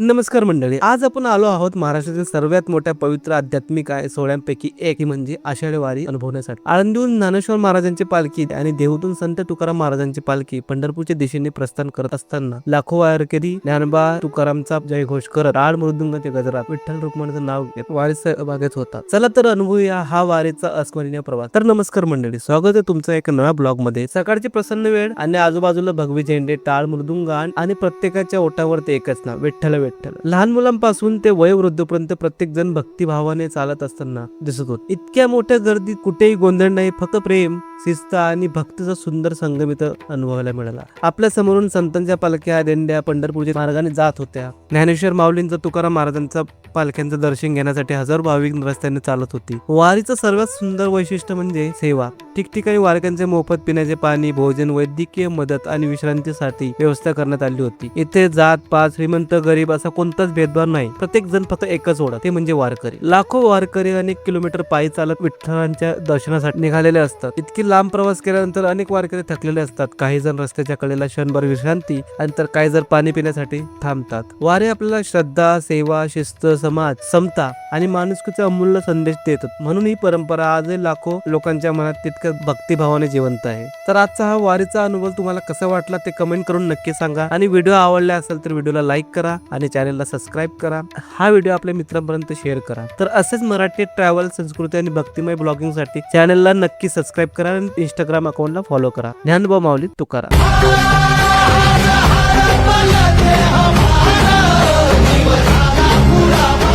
नमस्कार मंडळी, आज आपण आलो आहोत महाराष्ट्रातील सर्वात मोठ्या पवित्र आध्यात्मिक सोहळ्यांपैकी एक म्हणजे आषाढी वारी अनुभवण्यासाठी। आळंदीहून ज्ञानेश्वर महाराजांची पालखी आणि देहूतून संत तुकाराम महाराजांची पालखी पंढरपूरच्या दिशेने प्रस्थान करत असताना लाखो वारकरी ज्ञानोबा तुकारामचा जयघोष करत टाळ मृदुंगाच्या गजरात विठ्ठल रुक्माईचं नाव घेत वारीत सहभागी होतात। चला तर अनुभवूया हा वारीचा अस्मरणीय प्रवास। तर नमस्कार मंडळी, स्वागत आहे तुमचं एका नव्या ब्लॉग मध्ये। सकाळची प्रसन्न वेळ आणि आजूबाजूला भगवी झेंडे, टाळ मृदुंग आणि प्रत्येकाच्या ओठावरती एकच नाव, विठ्ठल विठ्ठल। लहान मुलांपासून ते वयोवृद्धपर्यंत प्रत्येक जण भक्तिभावाने चालत असताना दिसत होत। इतक्या मोठ्या गर्दीत कुठेही गोंधळ नाही, फक्त प्रेम, शिस्त आणि भक्तीचा सुंदर संगम इथं अनुभवायला मिळाला। आपल्या समोरून संतांच्या पालख्या दिंड्या पंढरपूरच्या मार्गाने जात होत्या। ज्ञानेश्वर माऊलींचा, तुकाराम महाराजांचा पालख्यांचं दर्शन घेण्यासाठी हजारो भाविक रस्त्याने चालत होती। वारीचं सर्वात सुंदर वैशिष्ट्य म्हणजे सेवा। ठिकठिकाणी वारकऱ्यांचे मोफत पिण्याचे पाणी, भोजन, वैद्यकीय मदत आणि विश्रांतीसाठी व्यवस्था करण्यात आली होती। इथे जात पात, श्रीमंत गरीब असा कोणताच भेदभाव नाही। प्रत्येक जण फक्त एकच ओळख, ते म्हणजे वारकरी। लाखो वारकरी अनेक किलोमीटर पायी चालत विठ्ठलांच्या दर्शनासाठी निघालेले असतात। इतकी लांब प्रवास केल्यानंतर अनेक वारकरी थकलेले असतात। काही जण रस्त्याच्या कडेला क्षणभर विश्रांती आणि तर काही जण पाणी पिण्यासाठी थांबतात। वारी आपल्याला श्रद्धा, सेवा, शिस्त, समाज, समता आणि माणुसकीचा अमूल्य संदेश देतात। म्हणून ही परंपरा आजही लाखो लोकांच्या मनात तितक्या भक्तिभावाने जिवंत आहे। तर आजचा हा वारीचा अनुभव तुम्हाला कसा वाटला ते कमेंट करून नक्की सांगा आणि व्हिडिओ आवडला असेल तर व्हिडिओला लाईक करा आणि चॅनलला सबस्क्राईब करा। हा व्हिडिओ आपल्या मित्रांपर्यंत शेअर करा। तर असेच मराठी ट्रॅव्हल, संस्कृती आणि भक्तिमय ब्लॉगिंग साठी चॅनलला नक्की सबस्क्राईब करा आणि इंस्टाग्राम अकाउंटला फॉलो करा। ज्ञानोबा माऊली तुकाराम। हमारा जीवन पूरा